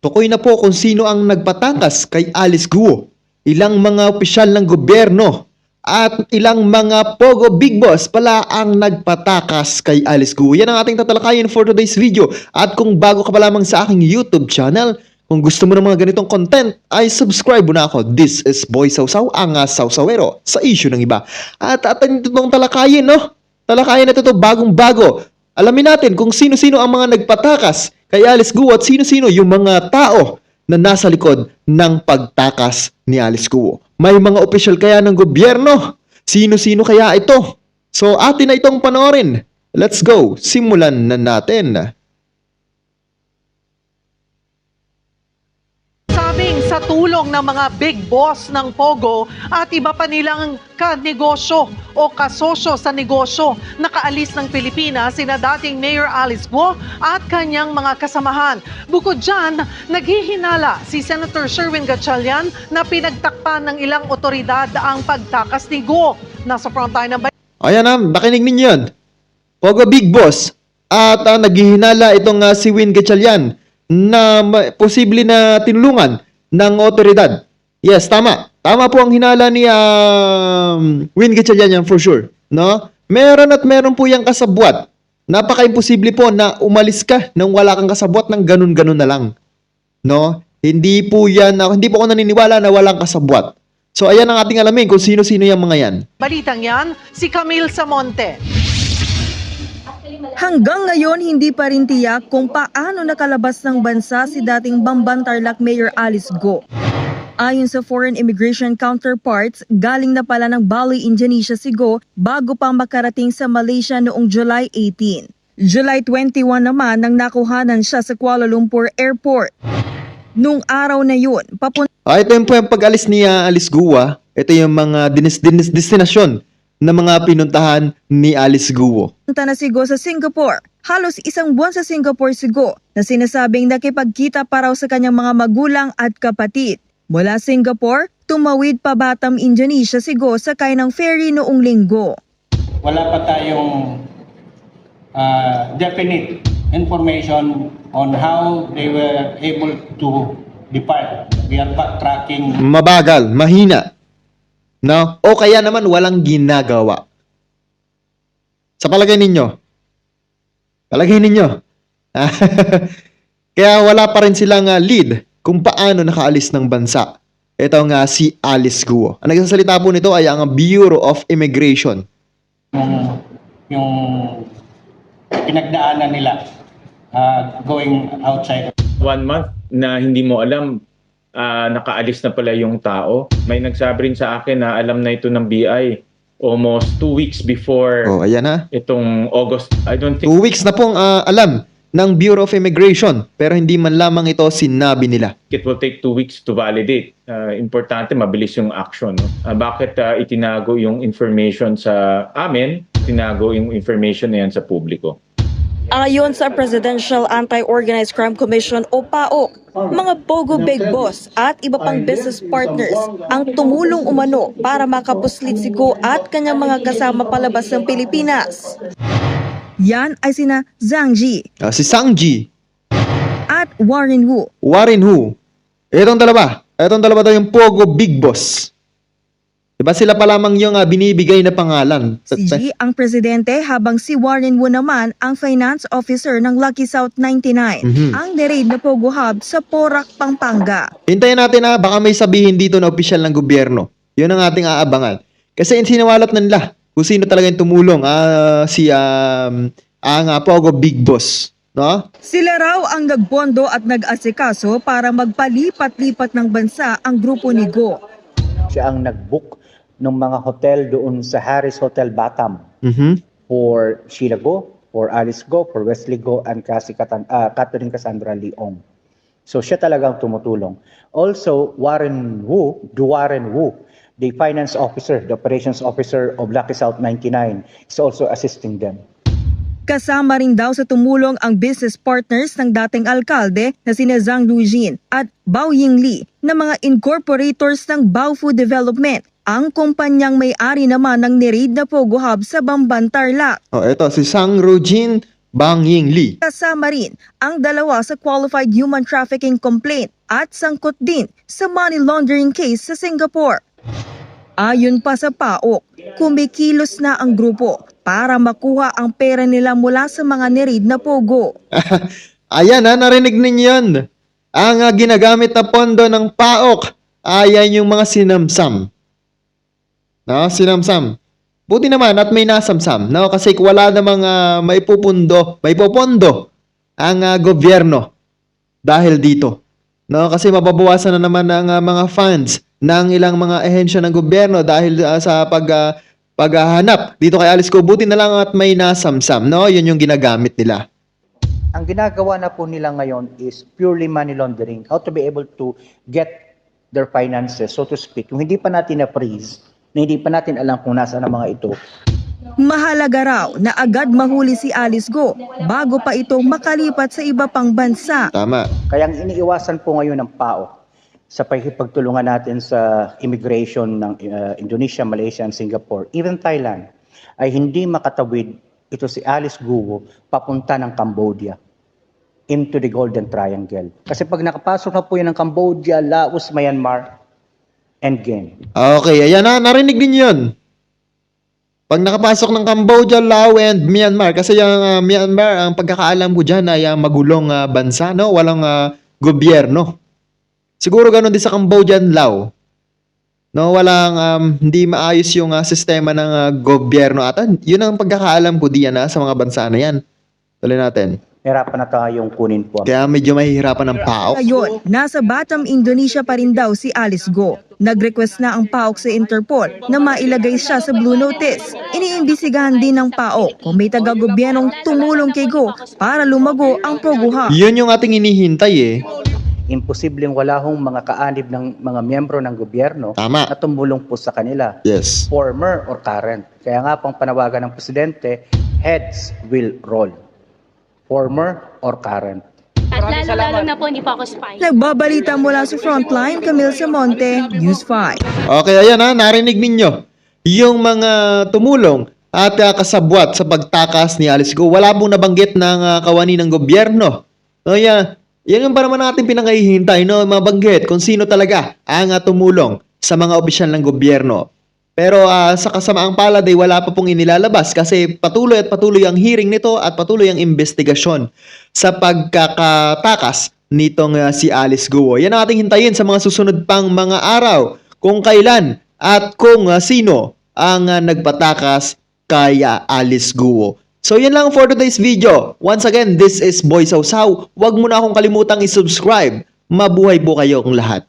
Tukoy na po kung sino ang nagpatakas kay Alice Guo. Ilang mga opisyal ng gobyerno at ilang mga Pogo Big Boss pala ang nagpatakas kay Alice Guo. Yan ang ating tatalakayin for today's video. At kung bago ka pa lamang sa aking YouTube channel, kung gusto mo ng mga ganitong content, ay subscribe mo na ako. This is Boy Sausaw, ang Sausawero sa issue ng iba. At atin itong talakayin, no? Talakayin na ito bagong-bago. Alamin natin kung sino-sino ang mga nagpatakas kay Alice Guo at sino-sino yung mga tao na nasa likod ng pagtakas ni Alice Guo. May mga opisyal kaya ng gobyerno? Sino-sino kaya ito? So atin na itong panoorin. Let's go, simulan na natin. Sabing sa tulong ng mga big boss ng Pogo at iba pa nilang kanegosyo o kasosyo sa negosyo, nakaalis ng Pilipinas sina dating Mayor Alice Guo at kanyang mga kasamahan. Bukod dyan, naghihinala si Senator Sherwin Gatchalian na pinagtakpan ng ilang otoridad ang pagtakas ni Guo. Nasa frontline ng Ayan na, nakinig ninyo yan. Pogo Big Boss at naghihinala itong si Win Gatchalian na posible na tinulungan ng otoridad. Yes, tama. Tama po ang hinala ni Win Gatchalian yan for sure. No? Meron po yung kasabwat. Napaka-imposible po na umalis ka nang wala kang kasabwat ng ganun-ganun na lang. No? Hindi po ako naniniwala na walang kasabwat. So ayan ang ating alamin kung sino-sino yung mga yan. balitang yan, si Camille Samonte. Hanggang ngayon, hindi pa rin tiyak kung paano nakalabas ng bansa si dating Bamban Tarlac Mayor Alice Guo. Ayon sa foreign immigration counterparts, galing na pala ng Bali, Indonesia si Guo bago pa makarating sa Malaysia noong July 18. July 21 naman nang nakuhanan siya sa Kuala Lumpur Airport. Nung araw na yun, Ito yung po yung pag-alis ni Alice Guo. Ito yung mga destinasyon na mga pinuntahan ni Alice Guo. punta na si Guo sa Singapore. Halos isang buwan sa Singapore si Guo na sinasabing nakipagkita pa raw sa kanyang mga magulang at kapatid. Mula Singapore, tumawid pa Batam, Indonesia si Guo sakay ng ferry noong linggo. Wala pa tayong definite information on how they were able to depart. We are backtracking. Mabagal, mahina. No? O kaya naman walang ginagawa. Sa palagay ninyo? Kaya wala pa rin silang lead kung paano nakaalis ng bansa. Ito nga si Alice Guo. Ang nagsasalita po nito ay ang Bureau of Immigration. Yung pinagdaanan nila going outside. 1 month na hindi mo alam nakaalis na pala yung tao. May nagsabi rin sa akin na alam na ito ng BI almost 2 weeks before Ayan na. itong August. I don't 2 think weeks na pong alam ng Bureau of Immigration pero hindi man lamang ito sinabi nila. it will take 2 weeks to validate. Importante, mabilis yung action. No? Bakit itinago yung information sa amin, itinago yung information na yan sa publiko? Ayon sa Presidential Anti-Organized Crime Commission o PAOK, mga Pogo Big Boss at iba pang business partners ang tumulong umano para makapuslit si Guo at kanyang mga kasama palabas ng Pilipinas. Yan ay sina Zhang Ji Si Sang Ji, at Warren Wu. Warren Hu. Itong dalawa daw yung Pogo Big Boss. Diba sila pa lamang yung binibigay na pangalan? Si Ji ang presidente habang si Warren Wu naman ang finance officer ng Lucky South 99, ang niraid na Pogo Hub sa Porac, Pampanga. Hintayin natin baka may sabihin dito na opisyal ng gobyerno. Yun ang ating aabangan. Kasi sinawalat na nila kung sino talaga yung tumulong. Ang Pogo Big Boss. No? Sila raw ang nagbondo at nag-asikaso para magpalipat-lipat ng bansa ang grupo ni Guo. Siya ang nag-book ng mga hotel doon sa Harris Hotel Batam for Sheila Guo, for Alice Guo, for Wesley Guo, and Catherine Cassandra Leong. So siya talagang tumutulong. Also, Warren Wu, the finance officer, the operations officer of Lucky South 99, is also assisting them. Kasama rin daw sa tumulong ang business partners ng dating alkalde na sina Zhang Luijin at Bao Yingli na mga incorporators ng Bao Food Development, ang kumpanyang may-ari naman ng niraid na Pogo Hub sa Bamban, Tarlac. Ito si Sang Rujin, Bang Yingli. Kasama rin ang dalawa sa qualified human trafficking complaint at sangkot din sa money laundering case sa Singapore. Ayon pa sa PAOK, kumikilos na ang grupo para makuha ang pera nila mula sa mga nireid na pogo. Ayan narinig ninyo yun. Ang ginagamit na pondo ng PAOK, ayan yung mga sinamsam. No, sinamsam. Buti naman at may nasamsam, no? Kasi wala namang maipopondo ang gobyerno dahil dito. No, kasi mababawasan na naman ang mga funds ng ilang mga ehensya ng gobyerno dahil sa paghahanap dito kay Alice Go. Buti na lang at may nasamsam, no? Yun yung ginagamit nila. Ang ginagawa na po nila ngayon is purely money laundering. How to be able to get their finances, so to speak. Yung hindi pa natin na-freeze, na hindi pa natin alam kung nasaan ang mga ito. Mahalaga raw na agad mahuli si Alice Go bago pa ito makalipat sa iba pang bansa. Tama. Kaya ang iniiwasan po ngayon ng PAO sa pagkipagtulungan natin sa immigration ng Indonesia, Malaysia, and Singapore, even Thailand, ay hindi makatawid ito si Alice Guo papunta ng Cambodia into the Golden Triangle. Kasi pag nakapasok na po yun ng Cambodia, Laos, Myanmar, endgame. Okay, ayan narinig din yun. Pag nakapasok ng Cambodia, Laos, and Myanmar, kasi yung Myanmar, ang pagkakaalam ko dyan ay magulong bansa, no? Walang gobyerno. Siguro ganun din sa Cambodia and Laos. No, walang hindi maayos yung sistema ng gobyerno at yun ang pagkakaalam ko diyan sa mga bansa na yan. Tuloy natin. Hirapan na tayong kunin po. Kaya medyo mahihirapan ng PAOK. Ngayon, nasa Batam, Indonesia pa rin daw si Alice Go. Nag-request na ang PAOK sa Interpol na mailagay siya sa Blue Notice. Iniimbisigahan din ng PAOK kung may taga-gobyernong tumulong kay Go para lumago ang poguha. Yun yung ating inihintay eh. Imposibleng wala hong mga kaanib ng mga miyembro ng gobyerno Tama. na tumulong po sa kanila. Yes. Former or current. Kaya nga pang panawagan ng presidente, heads will roll. Former or current. At lalo na po, hindi pa ako spy. Nagbabalita mula sa Frontline, Camille Samonte, News 5. Okay, ayan narinig ninyo. Yung mga tumulong at kasabwat sa pagtakas ni Alice Go, wala pong nabanggit ng kawani ng gobyerno. No, yan yung para naman natin pinangahihintay, no? Mabanggit kung sino talaga ang tumulong sa mga opisyal ng gobyerno. Pero sa kasamaang palad ay wala pa pong inilalabas kasi patuloy ang hearing nito at patuloy ang investigasyon sa pagkakatakas nitong si Alice Guo. Yan ang ating hintayin sa mga susunod pang mga araw kung kailan at kung sino ang nagpatakas kay Alice Guo. So yan lang for today's video. Once again, this is Boy Sausaw. Huwag mo na akong kalimutang i-subscribe. Mabuhay po kayong lahat.